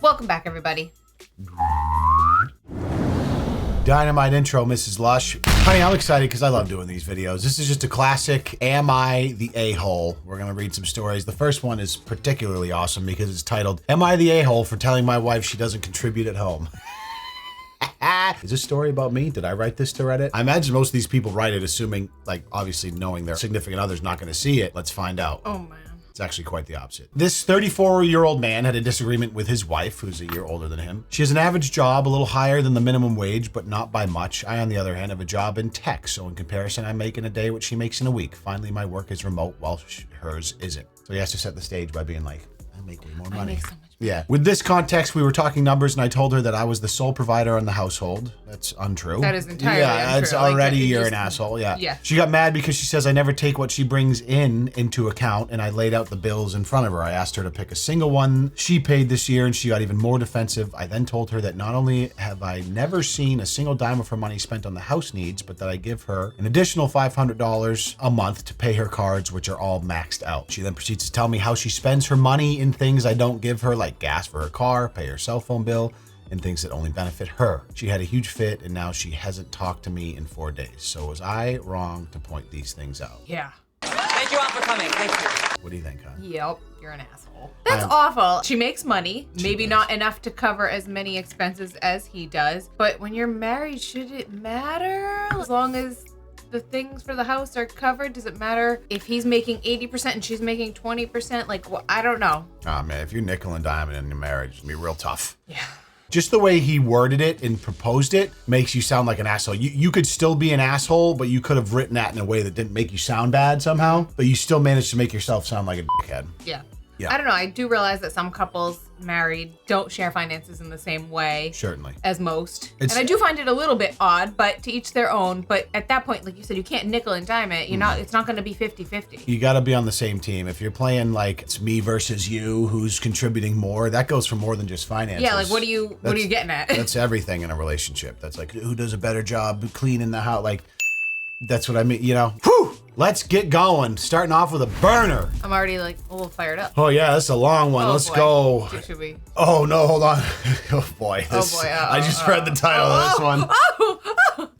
Welcome back, everybody. Dynamite intro, Mrs. Lush. Honey, I'm excited because I love doing these videos. This is just a classic, Am I the A-hole? We're going to read some stories. The first one is particularly awesome because it's titled, Am I the A-hole for telling my wife she doesn't contribute at home? Is this story about me? Did I write this to Reddit? I imagine most of these people write it assuming, like, obviously knowing their significant other's not going to see it. Let's find out. Oh, man. It's actually quite the opposite. This 34-year-old man had a disagreement with his wife, who's a year older than him. She has an average job, a little higher than the minimum wage, but not by much. I, on the other hand, have a job in tech, so in comparison, I make in a day what she makes in a week. Finally, my work is remote, while hers isn't. So he has to set the stage by being like, I make way more money. I make so much. Yeah. With this context, we were talking numbers, and I told her that I was the sole provider in the household. That's untrue. That is entirely untrue. Yeah, it's already you're an asshole. Yeah. Yeah. She got mad because she says I never take what she brings into account, and I laid out the bills in front of her. I asked her to pick a single one she paid this year, and she got even more defensive. I then told her that not only have I never seen a single dime of her money spent on the house needs, but that I give her an additional $500 a month to pay her cards, which are all maxed out. She then proceeds to tell me how she spends her money in things I don't give her, like gas for her car, pay her cell phone bill, and things that only benefit her. She had a huge fit, and now she hasn't talked to me in 4 days. So was I wrong to point these things out? Yeah. Thank you all for coming. Thank you. What do you think, huh? Yep, you're an asshole. That's awful. She makes money, maybe not enough to cover as many expenses as he does, but when you're married, should it matter? As long as the things for the house are covered, does it matter if he's making 80% and she's making 20%? Like, well, I don't know. Oh man, if you're nickel and diming in your marriage, it's gonna be real tough. Yeah. Just the way he worded it and proposed it makes you sound like an asshole. You could still be an asshole, but you could have written that in a way that didn't make you sound bad somehow, but you still managed to make yourself sound like a dickhead. Yeah. Yeah. I don't know. I do realize that some couples married don't share finances in the same way. Certainly. As most. And I do find it a little bit odd, but to each their own. But at that point, like you said, you can't nickel and dime it. It's not going to be 50-50. You got to be on the same team. If you're playing like it's me versus you, who's contributing more, that goes for more than just finances. Yeah, like what are you getting at? That's everything in a relationship. That's like who does a better job cleaning the house. Like that's what I mean. Whew. Let's get going. Starting off with a burner. I'm already like a little fired up. Oh yeah, that's a long one. Let's go. Should we? Oh no, hold on. Oh boy. I just read the title of this one.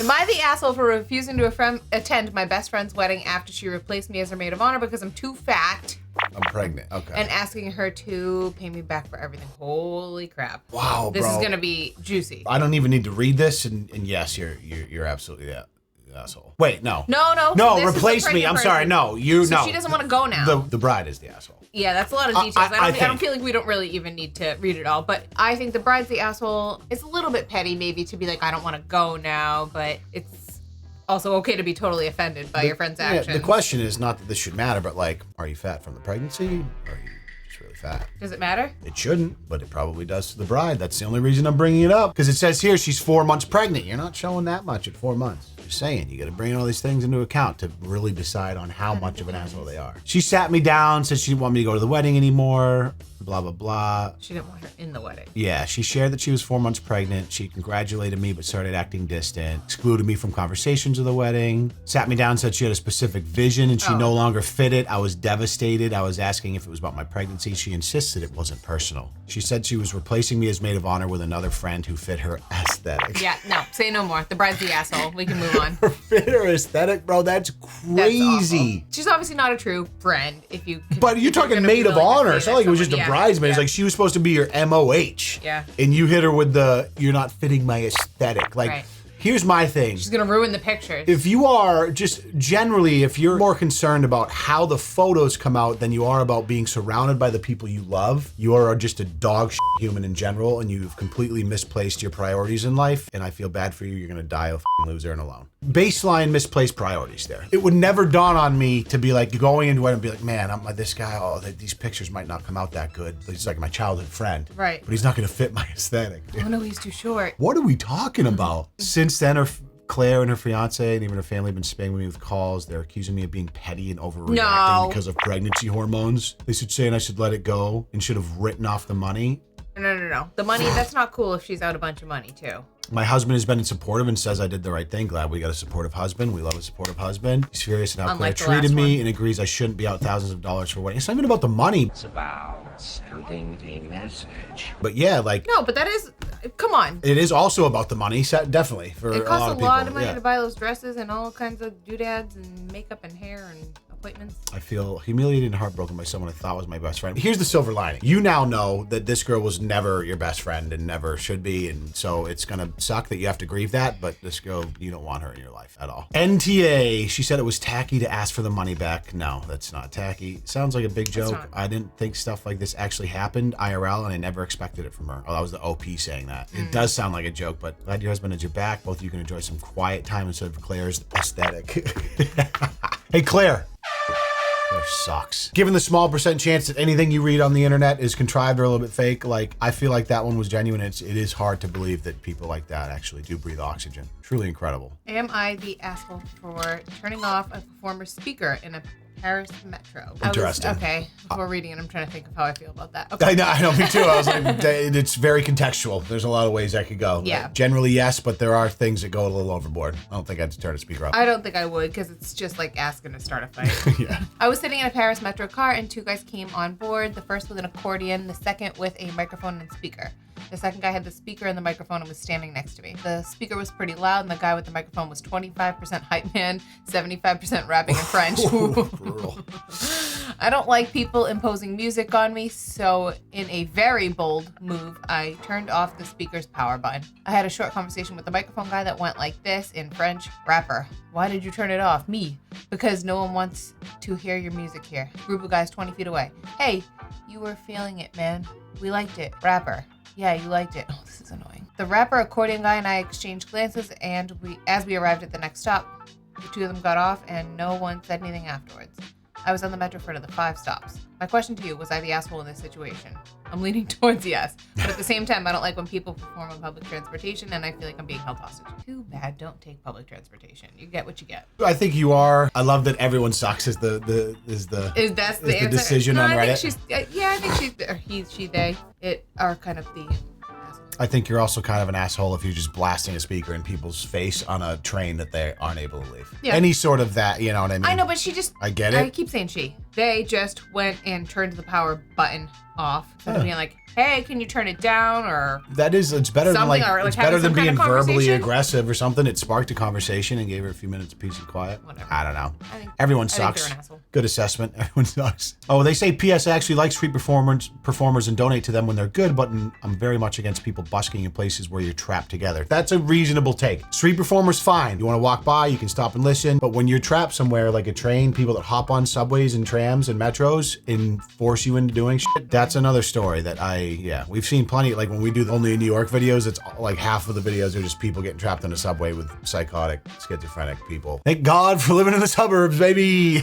Am I the asshole for refusing to attend my best friend's wedding after she replaced me as her maid of honor because I'm too fat? I'm pregnant. Okay. And asking her to pay me back for everything. Holy crap. Wow, This bro. is gonna be juicy. I don't even need to read this, and yes, you're absolutely the asshole. Wait, no. No. No, replace me. I'm sorry. No, no. She doesn't want to go now. The bride is the asshole. Yeah, that's a lot of details. I don't feel like we don't really even need to read it all, but I think the bride's the asshole. It's a little bit petty maybe to be like, I don't want to go now, but it's also okay to be totally offended by your friend's actions. Yeah, the question is not that this should matter, but like, are you fat from the pregnancy? Or are you just really fat? Does it matter? It shouldn't, but it probably does to the bride. That's the only reason I'm bringing it up. Because it says here she's 4 months pregnant. You're not showing that much at 4 months. Just saying, you got to bring all these things into account to really decide on how much of an asshole they are. She sat me down, said she didn't want me to go to the wedding anymore. Blah, blah, blah. She didn't want her in the wedding. Yeah, she shared that she was 4 months pregnant. She congratulated me, but started acting distant. Excluded me from conversations of the wedding. Sat me down, said she had a specific vision and she no longer fit it. I was devastated. I was asking if it was about my pregnancy. She insisted it wasn't personal. She said she was replacing me as maid of honor with another friend who fit her aesthetic. Yeah, no, say no more. The bride's the asshole. We can move on. Fit her aesthetic, bro, that's crazy. She's obviously not a true friend if you... But you're talking maid of honor. It's not like it was just a bridesmaid. It's like she was supposed to be your MOH. Yeah. And you hit her with you're not fitting my aesthetic. Like, right. Here's my thing. She's gonna ruin the pictures. If you are just generally, if you're more concerned about how the photos come out than you are about being surrounded by the people you love, you are just a dog shit human in general, and you've completely misplaced your priorities in life. And I feel bad for you. You're gonna die a loser and alone. Baseline misplaced priorities there. It would never dawn on me to be like going into it and be like, man, I'm this guy. Oh, these pictures might not come out that good. He's like my childhood friend, right? But he's not gonna fit my aesthetic. Oh no, he's too short. What are we talking about? Since then, Claire and her fiance and even her family have been spamming me with calls. They're accusing me of being petty and overreacting because of pregnancy hormones. They should say I should let it go and should have written off the money. No. The money, that's not cool if she's out a bunch of money too. My husband has been supportive and says I did the right thing. Glad we got a supportive husband. We love a supportive husband. He's furious at how Claire Unlike the treated last me one. and agrees I shouldn't be out thousands of dollars for a wedding. It's not even about the money. It's about sending a message. But yeah, like, No, but that is, come on. it is also about the money, definitely, for It a lot costs of a people. lot of money Yeah. to buy those dresses and all kinds of doodads and makeup and hair and appointments. I feel humiliated and heartbroken by someone I thought was my best friend. Here's the silver lining. You now know that this girl was never your best friend and never should be, and so it's gonna suck that you have to grieve that, but this girl, you don't want her in your life at all. NTA, she said it was tacky to ask for the money back. No, that's not tacky. Sounds like a big joke. not. I didn't think stuff like this actually happened IRL, and I never expected it from her. Oh, that was the OP saying that. It does sound like a joke, but glad your husband has your back. Both of you can enjoy some quiet time instead of Claire's aesthetic. Hey, Claire. Claire sucks. Given the small percent chance that anything you read on the internet is contrived or a little bit fake, like, I feel like that one was genuine. It is hard to believe that people like that actually do breathe oxygen. Truly incredible. Am I the asshole for turning off a performer's speaker in a Paris metro? Interesting. Okay, before reading it, I'm trying to think of how I feel about that. Okay. I know, me too. I was like, it's very contextual. There's a lot of ways that could go. Yeah. Like, generally, yes, but there are things that go a little overboard. I don't think I'd turn a speaker up. I don't think I would, because it's just like asking to start a fight. Yeah. I was sitting in a Paris metro car and two guys came on board. The first with an accordion, the second with a microphone and speaker. The second guy had the speaker and the microphone and was standing next to me. The speaker was pretty loud and the guy with the microphone was 25% hype man, 75% rapping in French. Brutal. I don't like people imposing music on me, so in a very bold move, I turned off the speaker's power button. I had a short conversation with the microphone guy that went like this in French. Rapper, why did you turn it off? Me. Because no one wants to hear your music here. Group of guys 20 feet away. Hey, you were feeling it, man. We liked it. Rapper. Yeah, you liked it. Oh, this is annoying. The rapper, accordion guy, and I exchanged glances, and as we arrived at the next stop, the two of them got off, and no one said anything afterwards. I was on the metro for another 5 stops. My question to you, was I the asshole in this situation? I'm leaning towards yes, but at the same time, I don't like when people perform on public transportation, and I feel like I'm being held hostage. Too bad, don't take public transportation. You get what you get. I think you are. I love that everyone sucks is the answer? decision No, on I Reddit. think I think she's, or he, she, they, it are kind of the assholes. I think you're also kind of an asshole if you're just blasting a speaker in people's face on a train that they aren't able to leave. Yeah. Any sort of that, you know what I mean? I know, but she just... I get I it. keep saying she. They just went and turned the power button off. Instead of being like, hey, can you turn it down? Or... That is, it's better than Something, like, or, like, it's better having than some kind being of verbally conversation? aggressive or something. It sparked a conversation and gave her a few minutes of peace and quiet. Whatever. I don't know. I think- Everyone I think sucks. they're an asshole. Good assessment. Everyone sucks. Oh, they say PS actually likes street performers and donate to them when they're good, but I'm very much against people busking in places where you're trapped together. That's a reasonable take. Street performers, fine. You want to walk by, you can stop and listen, but when you're trapped somewhere like a train, people that hop on subways and trams and metros and force you into doing shit, that's another story that we've seen plenty. Like when we do the Only in New York videos, it's like half of the videos are just people getting trapped in a subway with psychotic, schizophrenic people. Thank God for living in the suburbs, baby.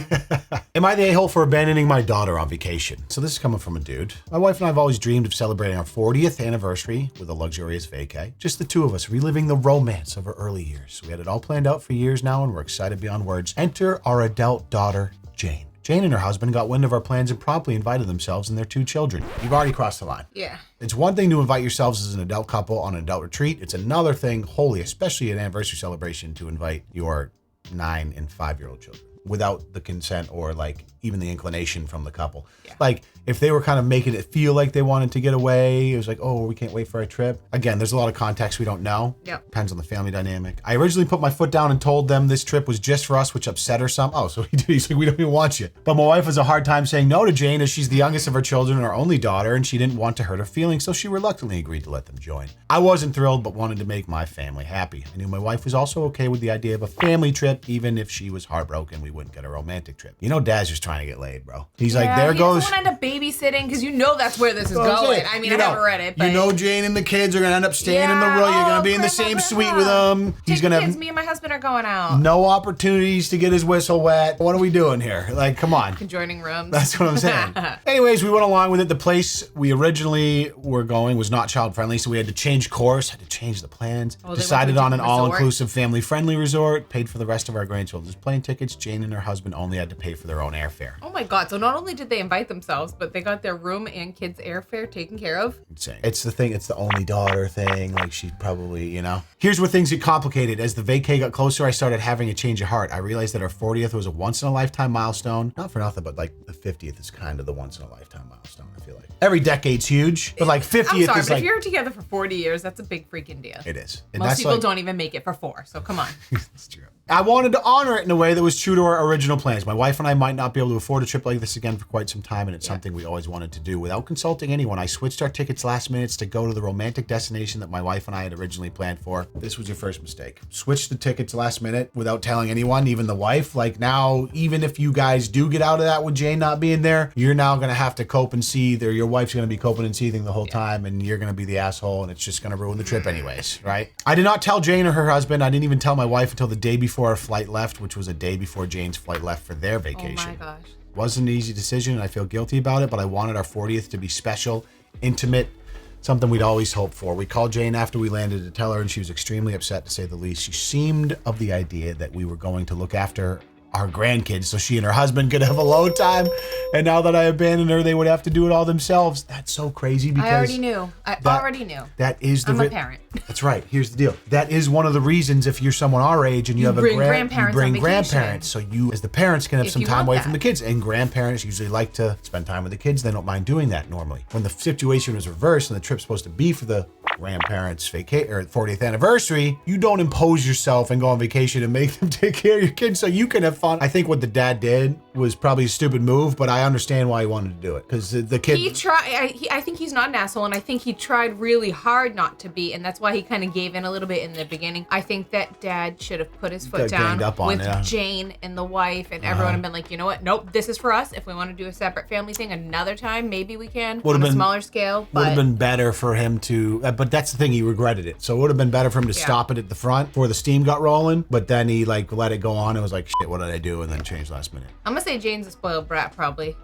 Am I the a-hole for abandoning my daughter on vacation? So this is coming from a dude. My wife and I have always dreamed of celebrating our 40th anniversary with a luxurious vacay. Just the two of us reliving the romance of our early years. We had it all planned out for years now and we're excited beyond words. Enter our adult daughter, Jane. Jane and her husband got wind of our plans and promptly invited themselves and their 2 children. You've already crossed the line. Yeah. It's one thing to invite yourselves as an adult couple on an adult retreat. It's another thing, wholly, especially an anniversary celebration, to invite your 9 and 5-year-old children without the consent or like even the inclination from the couple. Yeah. Like if they were kind of making it feel like they wanted to get away, it was like, oh, we can't wait for our trip. Again, there's a lot of context we don't know. Yep. Depends on the family dynamic. I originally put my foot down and told them this trip was just for us, which upset her some. Oh, so he did. He's like, we don't even want you. But my wife has a hard time saying no to Jane as she's the youngest of her children and our only daughter, and she didn't want to hurt her feelings, so she reluctantly agreed to let them join. I wasn't thrilled, but wanted to make my family happy. I knew my wife was also okay with the idea of a family trip, even if she was heartbroken we wouldn't get a romantic trip. You know, Dad's just trying to get laid, bro. He's like, there he goes. doesn't want to end up babysitting because you know that's where this is Well, going. shit. I mean, You I know, haven't read it, but... You know Jane and the kids are going to end up staying in the room. You're going to be in the same suite with them. He's going to kids, have me and my husband are going out. no opportunities to get his whistle wet. What are we doing here? Like, come on. Conjoining rooms. That's what I'm saying. Anyways, we went along with it. The place we originally were going was not child friendly, so we had to change course, had to change the plans. Oh, they went Decided to a on an different all-inclusive family-friendly resort, paid for the rest of our grandchildren's plane tickets. Jane and her husband only had to pay for their own airfare. airfare. Oh my God. So not only did they invite themselves, but they got their room and kids' airfare taken care of. Insane. It's the thing. It's the only daughter thing. Like she probably, you know. Here's where things get complicated. As the vacay got closer, I started having a change of heart. I realized that our 40th was a once in a lifetime milestone. Not for nothing, but like the 50th is kind of the once in a lifetime milestone, I feel like. Every decade's huge, but like 50th I'm sorry, is but like... if you're together for 40 years, that's a big freaking deal. It is. And Most that's people like, don't even make it for 4, so come on. It's true. I wanted to honor it in a way that was true to our original plans. My wife and I might not be able to afford a trip like this again for quite some time, and it's something we always wanted to do. Without consulting anyone, I switched our tickets last minute to go to the romantic destination that my wife and I had originally planned for. This was your first mistake. Switched the tickets last minute without telling anyone, even the wife. Like now, even if you guys do get out of that with Jane not being there, you're now going to have to cope and seethe, or your wife's going to be coping and seething the whole time, and you're going to be the asshole, and it's just going to ruin the trip anyways, right? I did not tell Jane or her husband. I didn't even tell my wife until the day before our flight left, which was a day before Jane's flight left for their vacation. Oh my gosh. Wasn't an easy decision, and I feel guilty about it, but I wanted our 40th to be special, intimate, something we'd always hoped for. We called Jane after we landed to tell her, and she was extremely upset, to say the least. She seemed of the idea that we were going to look after our grandkids so she and her husband could have alone time, and now that I abandoned her, they would have to do it all themselves. That's so crazy because I already knew. I already knew. That is the I'm a parent. That's right. Here's the deal. That is one of the reasons, if you're someone our age and you have a grandparents, you bring on grandparents, so you as the parents can have If some you time want away that. from the kids, and grandparents usually like to spend time with the kids. They don't mind doing that normally. When the situation was reversed and the trip's supposed to be for the grandparents' vacation or 40th anniversary, you don't impose yourself and go on vacation and make them take care of your kids so you can have fun. I think what the dad did was probably a stupid move, but I understand why he wanted to do it, because the kid... He tried. I think he's not an asshole, and I think he tried really hard not to be, and that's why he kind of gave in a little bit in the beginning. I think that dad should have put his foot down with Jane and the wife and everyone and been like, you know what? Nope, this is for us. If we want to do a separate family thing another time, maybe we can on a smaller scale. Would have been better for him to, but that's the thing, he regretted it. So it would have been better for him to stop it at the front before the steam got rolling, but then he like let it go on and was like, shit, what did I do? And then changed last minute. I'm gonna say Jane's a spoiled brat, probably.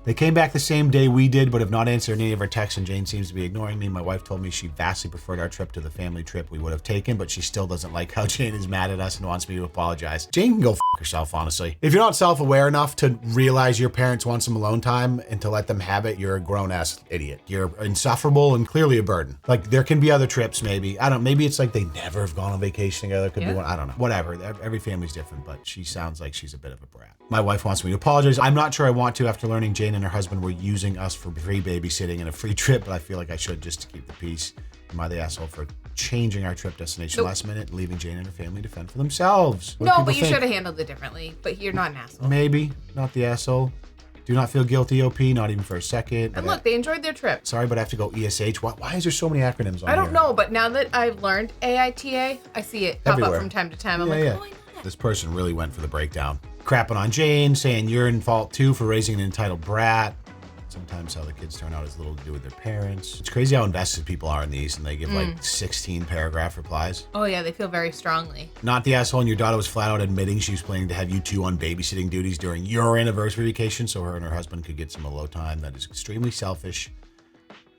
They came back the same day we did, but have not answered any of our texts, and Jane seems to be ignoring me. My wife told me she vastly preferred our trip to the family trip we would have taken, but she still doesn't like how Jane is mad at us and wants me to apologize. Jane can go f*** herself, honestly. If you're not self-aware enough to realize your parents want some alone time and to let them have it, you're a grown-ass idiot. You're insufferable and clearly a burden. Like, there can be other trips, maybe. Maybe it's like they never have gone on vacation together. Could be one. I don't know. Whatever. Every family's different, but she sounds like she's a bit of a brat. My wife wants me to apologize. I'm not sure I want to after learning Jane and her husband were using us for free babysitting and a free trip, but I feel like I should just to keep the peace. Am I the asshole for changing our trip destination last minute, leaving Jane and her family to fend for themselves? No, but you should have handled it differently. But you're not an asshole. Maybe. Not the asshole. Do not feel guilty, OP, not even for a second. And look, they enjoyed their trip. Sorry, but I have to go ESH. Why is there so many acronyms on I don't here? know, but now that I've learned AITA, I see it pop up from time to time. I'm like, oh, I know that. This person really went for the breakdown. Crapping on Jane, saying you're in fault too for raising an entitled brat. Sometimes how the kids turn out has little to do with their parents. It's crazy how invested people are in these, and they give like 16 paragraph replies. Oh yeah, they feel very strongly. Not the asshole, and your daughter was flat out admitting she was planning to have you two on babysitting duties during your anniversary vacation so her and her husband could get some alone time. That is extremely selfish.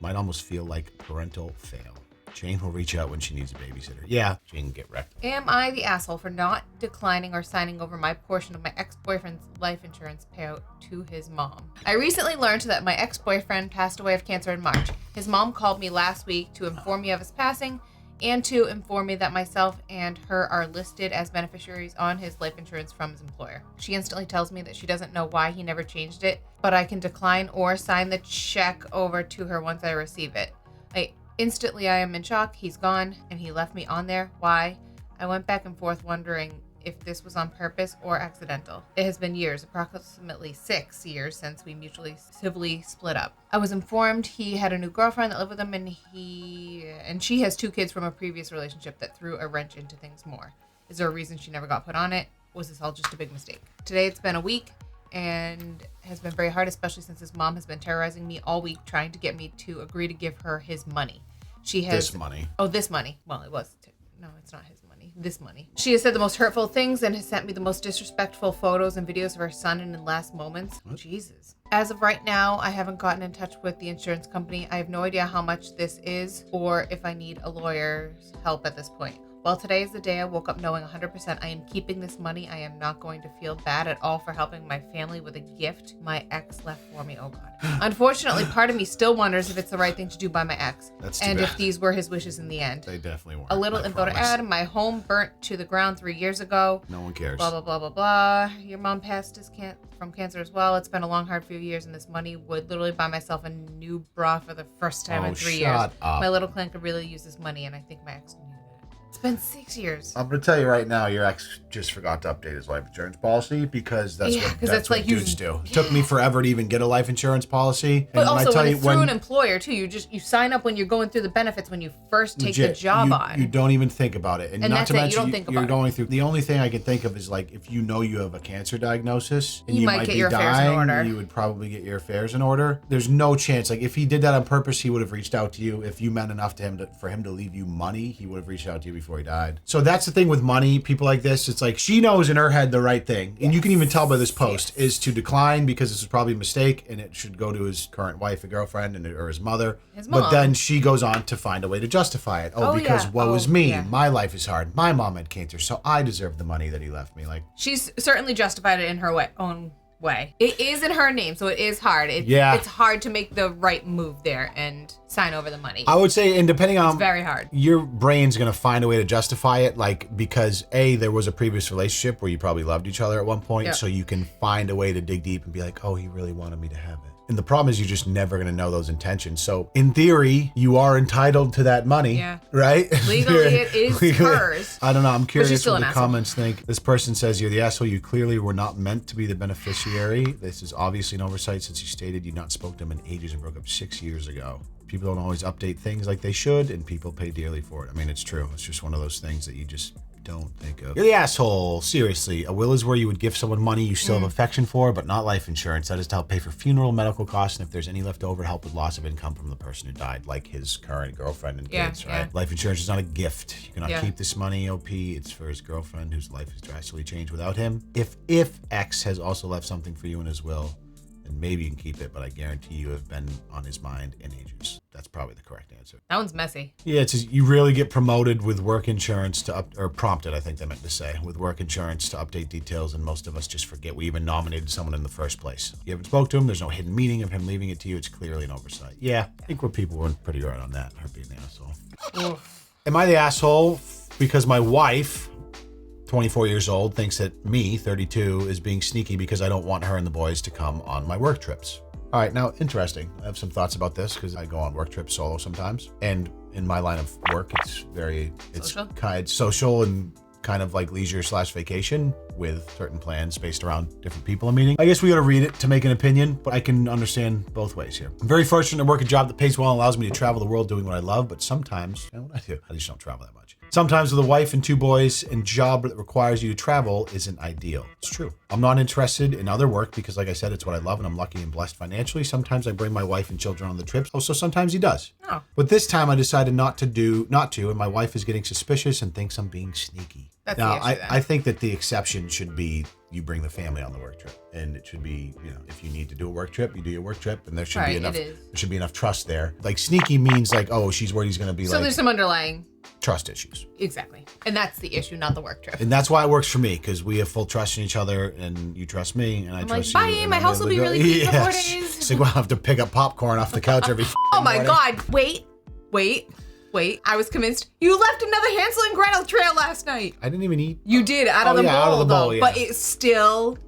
Might almost feel like parental fail. Jane will reach out when she needs a babysitter. Yeah, Jane can get wrecked. Am I the asshole for not declining or signing over my portion of my ex-boyfriend's life insurance payout to his mom? I recently learned that my ex-boyfriend passed away of cancer in March. His mom called me last week to inform me of his passing and to inform me that myself and her are listed as beneficiaries on his life insurance from his employer. She instantly tells me that she doesn't know why he never changed it, but I can decline or sign the check over to her once I receive it. Instantly, I am in shock. He's gone, and he left me on there. Why? I went back and forth wondering if this was on purpose or accidental. It has been years, approximately 6 years, since we mutually civilly split up. I was informed he had a new girlfriend that lived with him, and she has 2 kids from a previous relationship that threw a wrench into things more. Is there a reason she never got put on it? Was this all just a big mistake? Today, it's been a week and has been very hard, especially since his mom has been terrorizing me all week, trying to get me to agree to give her his money. She has this money. Oh, this money. Well, it was. No, it's not his money. This money. She has said the most hurtful things and has sent me the most disrespectful photos and videos of her son in the last moments. What? Jesus. As of right now, I haven't gotten in touch with the insurance company. I have no idea how much this is or if I need a lawyer's help at this point. Well, today is the day I woke up knowing 100% I am keeping this money. I am not going to feel bad at all for helping my family with a gift my ex left for me. Oh, God. Unfortunately, part of me still wonders if it's the right thing to do by my ex. That's too and bad. if these were his wishes in the end. They definitely weren't. A little I info to promise. add. My home burnt to the ground 3 years ago. No one cares. Blah, blah, blah, blah, blah. Your mom passed from cancer as well. It's been a long, hard few years, and this money would literally buy myself a new bra for the first time in 3 years. Shut up. My little clan could really use this money, and I think my ex knew that. It's been 6 years. I'm going to tell you right now, your ex just forgot to update his life insurance policy because that's what dudes do. It took me forever to even get a life insurance policy. But and also, when it's through an employer, too, you sign up when you're going through the benefits when you first take the job on. You don't even think about it. And not that's to it. mention, You don't think about you're it. going through. The only thing I can think of is like if you know you have a cancer diagnosis and You you might might get be your affairs in order. dying, you would probably get your affairs in order. There's no chance. Like if he did that on purpose, he would have reached out to you. If you meant enough to him for him to leave you money, he would have reached out to you before he died. So that's the thing with money. People like this, it's like she knows in her head the right thing. And you can even tell by this post is to decline because this was probably a mistake and it should go to his current wife or girlfriend or his mother. His mom. But then she goes on to find a way to justify it. Because woe is me. Yeah. My life is hard. My mom had cancer, so I deserve the money that he left me. Like She's certainly justified it in her own way. It is in her name, so it is hard. It's hard to make the right move there and sign over the money. I would say, and depending on it's very hard. Your brain's gonna find a way to justify it, like because there was a previous relationship where you probably loved each other at one point, Yep. so you can find a way to dig deep and be like, oh, he really wanted me to have it. And the problem is you're just never going to know those intentions. So in theory, you are entitled to that money, right? Legally, it is hers. I don't know. I'm curious still what an the asshole. comments think. This person says, you're the asshole. You clearly were not meant to be the beneficiary. This is obviously an oversight since you stated you not spoke to him in ages and broke up 6 years ago. People don't always update things like they should, and people pay dearly for it. I mean, it's true. It's just one of those things that you just don't think of. You're the asshole. Seriously. A will is where you would give someone money you still have affection for, but not life insurance. That is to help pay for funeral, medical costs, and if there's any left over, to help with loss of income from the person who died, like his current girlfriend and kids, right? Yeah. Life insurance is not a gift. You cannot keep this money, OP. It's for his girlfriend whose life has drastically changed without him. If X has also left something for you in his will, then maybe you can keep it, but I guarantee you have been on his mind in ages. That's probably the correct answer. That one's messy. Yeah, it's just, you really get promoted with work insurance or prompted, I think they meant to say, with work insurance to update details, and most of us just forget we even nominated someone in the first place. You haven't spoke to him, there's no hidden meaning of him leaving it to you, it's clearly an oversight. Yeah, I think people were pretty right on that, her being the asshole. Am I the asshole because my wife, 24 years old, thinks that me, 32, is being sneaky because I don't want her and the boys to come on my work trips? All right, now, interesting. I have some thoughts about this because I go on work trips solo sometimes. And in my line of work, it's social and kind of like leisure/vacation with certain plans based around different people I'm meeting. I guess we got to read it to make an opinion, but I can understand both ways here. I'm very fortunate to work a job that pays well and allows me to travel the world doing what I love, but sometimes, what I do, I just don't travel that much. Sometimes with a wife and 2 boys and job that requires you to travel isn't ideal. It's true. I'm not interested in other work because, like I said, it's what I love and I'm lucky and blessed financially. Sometimes I bring my wife and children on the trips. Also, sometimes he does. Oh. But this time I decided not to, and my wife is getting suspicious and thinks I'm being sneaky. That's now, the issue then. I think that the exception should be you bring the family on the work trip, and it should be, if you need to do a work trip, you do your work trip, and there should be enough. There should be enough trust there. Like sneaky means like, oh, she's worried he's going to be So there's some underlying trust issues. Exactly, and that's the issue, not the work trip. And that's why it works for me, because we have full trust in each other, and you trust me, and I trust you. Bye, my house will be really clean for 4 days. It's like we'll have to pick up popcorn off the couch every. Oh my morning. God! Wait! I was convinced you left another Hansel and Gretel trail last night. I didn't even eat. You did out of the bowl, out of the bowl, though, yeah. but it still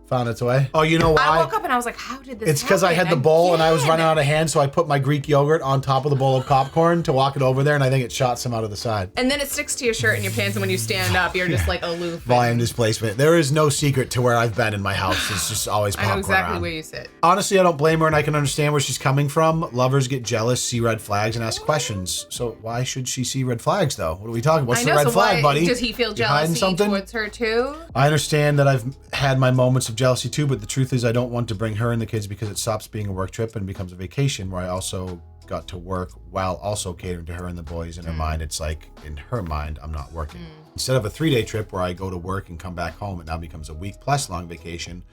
found its way. Oh, you know why? I woke up and I was like, how did this It's because I had the bowl and I was running out of hands, so I put my Greek yogurt on top of the bowl of popcorn to walk it over there, and I think it shot some out of the side. And then it sticks to your shirt and your pants, and when you stand up, you're just like aloof. Volume displacement. There is no secret to where I've been in my house. It's just always popcorn. I know exactly around. where you sit. Honestly, I don't blame her, and I can understand where she's coming from. Lovers get jealous, see red flags, and ask questions. So why should she see red flags, though? What are we talking about? What's the red flag, buddy? Does he feel You hiding jealousy something? towards her too? I understand that I've had my moments of jealousy too, but the truth is I don't want to bring her and the kids because it stops being a work trip and becomes a vacation where I also got to work while also catering to her and the boys. In her mind, it's like, in her mind, I'm not working. Instead of a 3-day trip where I go to work and come back home, it now becomes a week-plus long vacation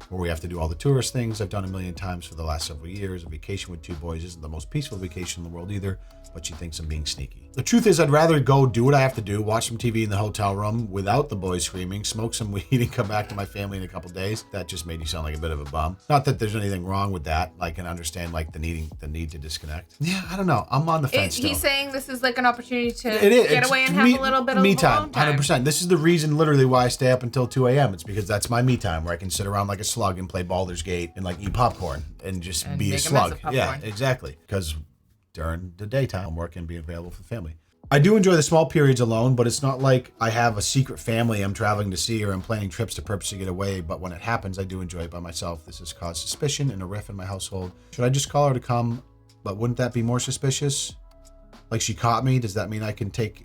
where we have to do all the tourist things I've done a million times for the last several years. A vacation with 2 boys isn't the most peaceful vacation in the world either, but she thinks I'm being sneaky. The truth is, I'd rather go do what I have to do, watch some TV in the hotel room without the boys screaming, smoke some weed, and come back to my family in a couple days. That just made you sound like a bit of a bum. Not that there's anything wrong with that. I can understand like the need to disconnect. Yeah, I don't know. I'm on the fence still. He's saying this is like an opportunity to It get is. away and have a little bit of me alone time. 100%. This is the reason literally why I stay up until 2 a.m. It's because that's my me time where I can sit around like a slug and play Baldur's Gate and like eat popcorn and just be a slug. Yeah, exactly. Because during the daytime, I'm working and being available for the family. I do enjoy the small periods alone, but it's not like I have a secret family I'm traveling to see or I'm planning trips to purposely get away. But when it happens, I do enjoy it by myself. This has caused suspicion and a rift in my household. Should I just call her to come? But wouldn't that be more suspicious? Like she caught me. Does that mean I can't take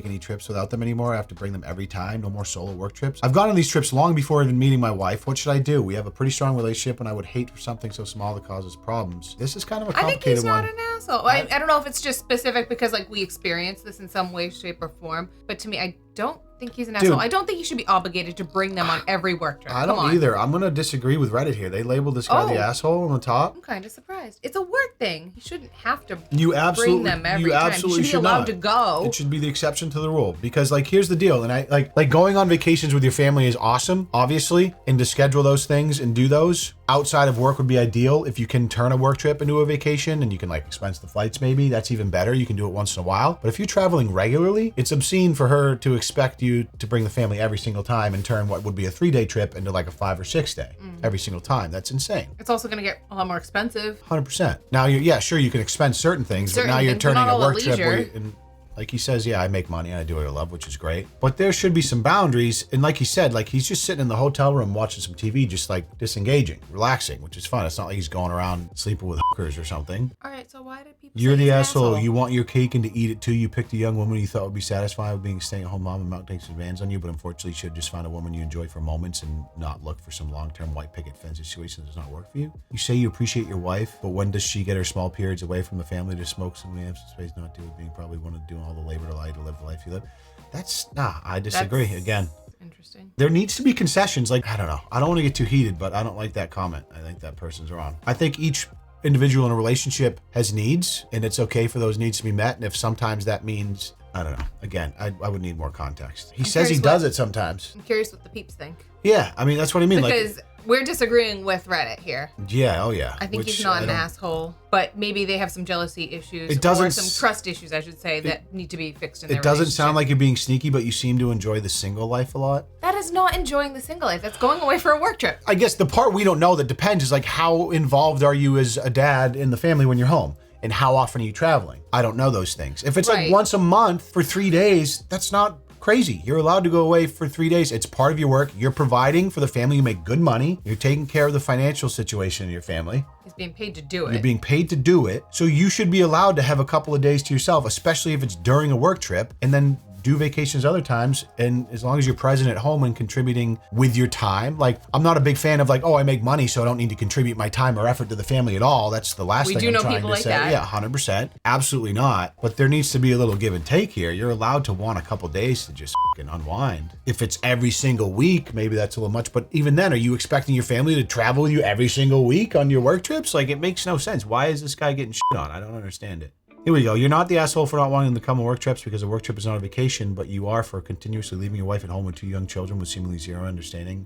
any trips without them anymore? I have to bring them every time. No more solo work trips. I've gone on these trips long before even meeting my wife. What should I do? We have a pretty strong relationship, and I would hate for something so small that causes problems. This is kind of a complicated one. I think he's not an asshole. I don't know if it's just specific because like we experience this in some way, shape, or form. But to me, I don't think he's an asshole. I don't think you should be obligated to bring them on every work trip. I don't either. I'm going to disagree with Reddit here. They labeled this guy the asshole on the top. I'm kind of surprised. It's a work thing. You shouldn't have to bring absolutely, them every you time. absolutely You should be allowed to go. It should be the exception to the rule because like here's the deal. And I like going on vacations with your family is awesome, obviously, and to schedule those things and do those outside of work would be ideal. If you can turn a work trip into a vacation and you can like expense the flights maybe, that's even better. You can do it once in a while. But if you're traveling regularly, it's obscene for her to expect you to bring the family every single time and turn what would be a 3-day trip into like a 5 or 6 day every single time. That's insane. It's also going to get a lot more expensive. 100%. Now, sure, you can expense certain things, but now you're turning a work trip where like he says, yeah, I make money and I do what I love, which is great. But there should be some boundaries. And like he said, like he's just sitting in the hotel room watching some TV, just like disengaging, relaxing, which is fun. It's not like he's going around sleeping with hookers or something. All right, so why did people You're say the he's an asshole. You want your cake and to eat it too. You picked a young woman you thought would be satisfied with being a stay-at-home mom and not take some advantage on you, but unfortunately you should just find a woman you enjoy for moments and not look for some long-term white picket fence situation that does not work for you. You say you appreciate your wife, but when does she get her small periods away from the family to smoke some lamps and space, not do it, being probably one of doing all the labor to lie to live the life you live? I disagree. Again, interesting. There needs to be concessions. Like, I don't know. I don't want to get too heated, but I don't like that comment. I think that person's wrong. I think each individual in a relationship has needs, and it's okay for those needs to be met. And if sometimes that means, I don't know. Again, I would need more context. He says he does it sometimes. I'm curious what the peeps think. Yeah, I mean, that's what I mean. Because we're disagreeing with Reddit here. Yeah, oh yeah. I think he's not an asshole, but maybe they have some jealousy issues or some trust issues, I should say, that need to be fixed in their relationship. It doesn't sound like you're being sneaky, but you seem to enjoy the single life a lot. That is not enjoying the single life. That's going away for a work trip. I guess the part we don't know that depends is like how involved are you as a dad in the family when you're home? And how often are you traveling? I don't know those things. If it's like once a month for 3 days, that's not crazy. You're allowed to go away for 3 days. It's part of your work. You're providing for the family. You make good money. You're taking care of the financial situation in your family. He's being paid to do it. You're being paid to do it. So you should be allowed to have a couple of days to yourself, especially if it's during a work trip, and then do vacations other times. And as long as you're present at home and contributing with your time, like I'm not a big fan of like, oh, I make money, so I don't need to contribute my time or effort to the family at all. That's the last thing I'm trying to say. Yeah, 100%. Absolutely not. But there needs to be a little give and take here. You're allowed to want a couple days to just fucking unwind. If it's every single week, maybe that's a little much. But even then, are you expecting your family to travel with you every single week on your work trips? Like, it makes no sense. Why is this guy getting shit on? I don't understand it. Here we go. You're not the asshole for not wanting to come on work trips because a work trip is not a vacation, but you are for continuously leaving your wife at home with 2 young children with seemingly zero understanding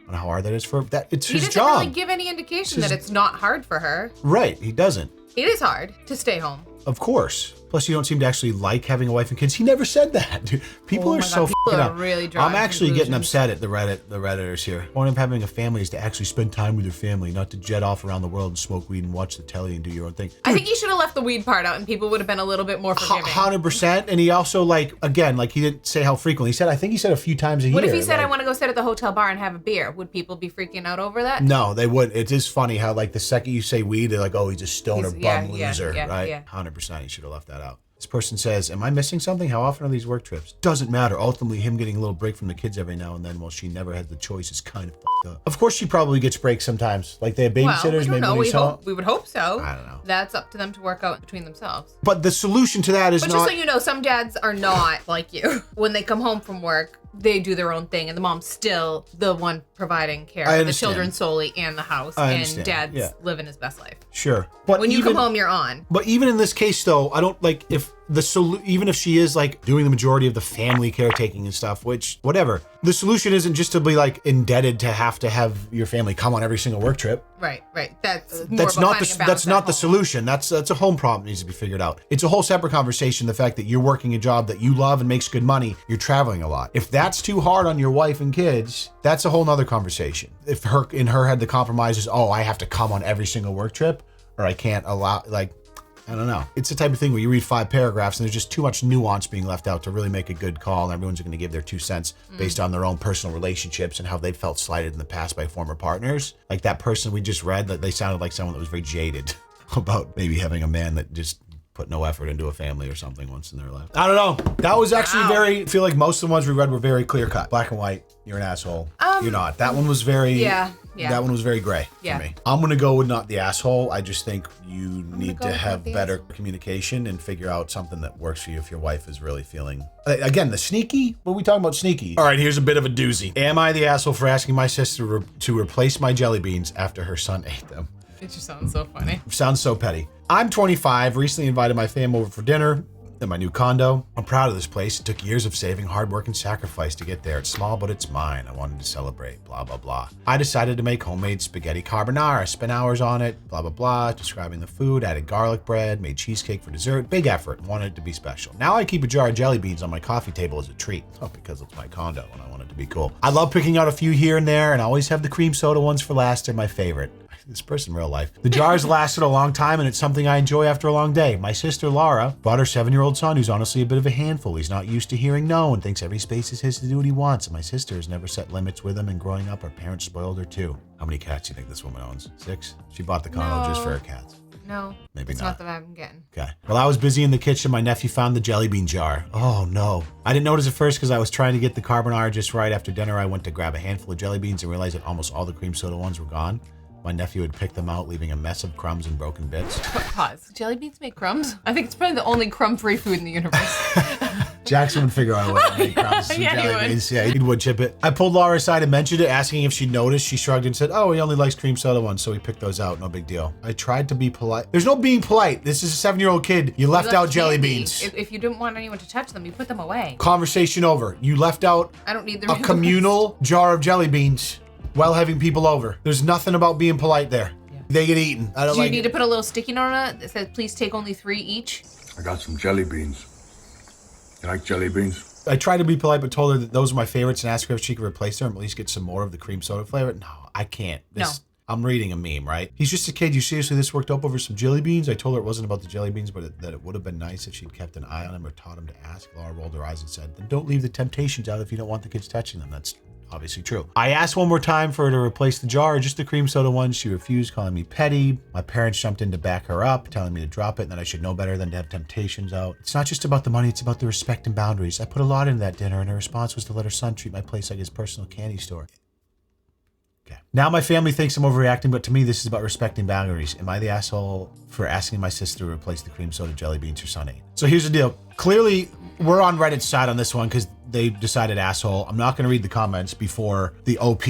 on how hard that is for that. It's his job. He doesn't really give any indication that it's not hard for her. Right. He doesn't. It is hard to stay home. Of course. Plus, you don't seem to actually like having a wife and kids. He never said that. Dude, people are so people are really drawing I'm actually getting upset at the Redditors here. The point of having a family is to actually spend time with your family, not to jet off around the world and smoke weed and watch the telly and do your own thing. Dude, I think you should have left the weed part out and people would have been a little bit more forgiving. 100%. And he also, like, again, like he didn't say how frequently. I think he said a few times a year. What if he said, I want to go sit at the hotel bar and have a beer? Would people be freaking out over that? No, they wouldn't. It is funny how, like, the second you say weed, they're like, oh, he's a stoner loser, right? Yeah. 100%. He should have left that out. This person says, am I missing something? How often are these work trips? Doesn't matter. Ultimately, him getting a little break from the kids every now and then while she never has the choice is kind of f***ed up. Of course, she probably gets breaks sometimes. Like, they have babysitters. Well, we don't know. We would hope so. I don't know. That's up to them to work out between themselves. But the solution to that is But just so you know, some dads are not like you. When they come home from work, they do their own thing, and the mom's still the one providing care for the children solely and the house, and dad's living his best life. Sure. But when you come home, you're on. But even in this case, though, I don't like if even if she is like doing the majority of the family caretaking and stuff, which whatever, the solution isn't just to be like indebted to have your family come on every single work trip. Right. That's not the solution. That's a home problem that needs to be figured out. It's a whole separate conversation. The fact that you're working a job that you love and makes good money, you're traveling a lot. If that's too hard on your wife and kids, that's a whole nother conversation. If in her head the compromise is, oh, I have to come on every single work trip, or I can't allow, like, I don't know. It's the type of thing where you read 5 paragraphs and there's just too much nuance being left out to really make a good call, and everyone's going to give their 2 cents based on their own personal relationships and how they felt slighted in the past by former partners. Like that person we just read, that they sounded like someone that was very jaded about maybe having a man that just put no effort into a family or something once in their life. I don't know. That was actually I feel like most of the ones we read were very clear cut. Black and white. You're an asshole. You're not. That one was very... Yeah. That one was very gray for me. I'm going to go with not the asshole. I just think you need to have better communication and figure out something that works for you if your wife is really feeling... Again, the sneaky? What are we talking about sneaky? All right, here's a bit of a doozy. Am I the asshole for asking my sister to replace my jelly beans after her son ate them? It just sounds so funny. Sounds so petty. I'm 25, recently invited my fam over for dinner in my new condo. I'm proud of this place. It took years of saving, hard work, and sacrifice to get there. It's small, but it's mine. I wanted to celebrate, blah, blah, blah. I decided to make homemade spaghetti carbonara. Spent hours on it, blah, blah, blah, describing the food, added garlic bread, made cheesecake for dessert. Big effort, wanted it to be special. Now I keep a jar of jelly beans on my coffee table as a treat. Oh, because it's my condo and I want it to be cool. I love picking out a few here and there and always have the cream soda ones for last. They're my favorite. This person in real life. The jars lasted a long time and it's something I enjoy after a long day. My sister Laura brought her 7-year-old son, who's honestly a bit of a handful. He's not used to hearing no and thinks every space is his to do what he wants. And my sister has never set limits with him, and growing up, her parents spoiled her too. How many cats do you think this woman owns? 6? She bought the condo just for her cats. No, maybe it's not the vibe I'm getting. Okay. While I was busy in the kitchen, my nephew found the jelly bean jar. Oh no. I didn't notice at first because I was trying to get the carbonara just right. After dinner, I went to grab a handful of jelly beans and realized that almost all the cream soda ones were gone. My nephew had picked them out, leaving a mess of crumbs and broken bits. Pause. Jelly beans make crumbs? I think it's probably the only crumb-free food in the universe. Jackson would figure out a way to make crumbs and jelly beans. Yeah, he would chip it. I pulled Laura aside and mentioned it, asking if she'd noticed. She shrugged and said, oh, he only likes cream soda ones, so he picked those out. No big deal. I tried to be polite. There's no being polite. This is a 7-year-old kid. You left out jelly beans. If you didn't want anyone to touch them, you put them away. Conversation over. You left out I don't need the a communal jar of jelly beans while having people over. There's nothing about being polite there. They get eaten. I don't Do you need to put a little sticky note on it that says, please take only 3 each? I got some jelly beans. You like jelly beans? I tried to be polite, but told her that those were my favorites and asked her if she could replace them or at least get some more of the cream soda flavor. No, I can't. I'm reading a meme, right? He's just a kid. You seriously this worked up over some jelly beans? I told her it wasn't about the jelly beans, but that it would have been nice if she'd kept an eye on him or taught him to ask. Laura rolled her eyes and said, then don't leave the temptations out if you don't want the kids touching them. That's obviously true. I asked one more time for her to replace the jar or just the cream soda one. She refused, calling me petty. My parents jumped in to back her up, telling me to drop it and that I should know better than to have temptations out. It's not just about the money, it's about the respect and boundaries. I put a lot into that dinner and her response was to let her son treat my place like his personal candy store. Okay. Now my family thinks I'm overreacting, but to me this is about respecting boundaries. Am I the asshole for asking my sister to replace the cream soda jelly beans her son ate? So here's the deal. Clearly, we're on Reddit's side on this one because they decided asshole. I'm not going to read the comments before the OP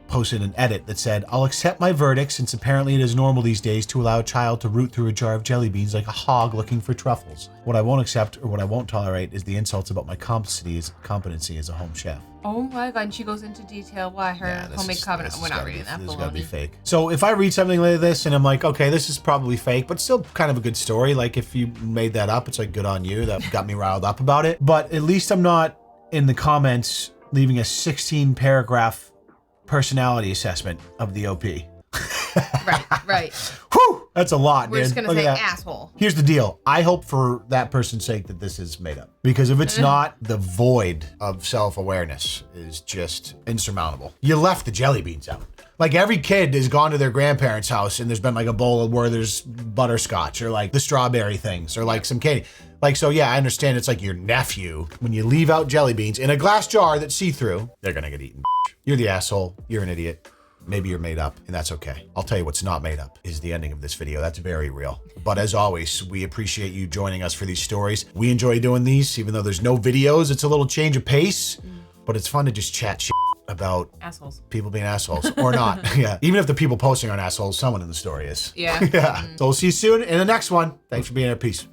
posted an edit that said, I'll accept my verdict since apparently it is normal these days to allow a child to root through a jar of jelly beans like a hog looking for truffles. What I won't accept or what I won't tolerate is the insults about my competency as a home chef. Oh my God, and she goes into detail why her homemade covenant. We're not reading that. This is gotta be fake. So if I read something like this and I'm like, okay, this is probably fake, but still kind of a good story. Like if you made that up, it's like good on you. That got me riled up about it. But at least I'm not in the comments leaving a 16-paragraph personality assessment of the OP. Right. Whew, that's a lot, We're dude. just gonna say asshole. Here's the deal. I hope for that person's sake that this is made up. Because if it's not, the void of self-awareness is just insurmountable. You left the jelly beans out. Like every kid has gone to their grandparents' house and there's been like a bowl where there's butterscotch or like the strawberry things or like some candy. Like, so yeah, I understand it's like your nephew. When you leave out jelly beans in a glass jar that's see-through, they're gonna get eaten. You're the asshole. You're an idiot. Maybe you're made up, and that's okay. I'll tell you what's not made up is the ending of this video. That's very real. But as always, we appreciate you joining us for these stories. We enjoy doing these, even though there's no videos. It's a little change of pace, but it's fun to just chat shit about assholes. People being assholes or not. Yeah. Even if the people posting aren't assholes, someone in the story is. Yeah. Yeah. So we'll see you soon in the next one. Thanks for being here. Peace.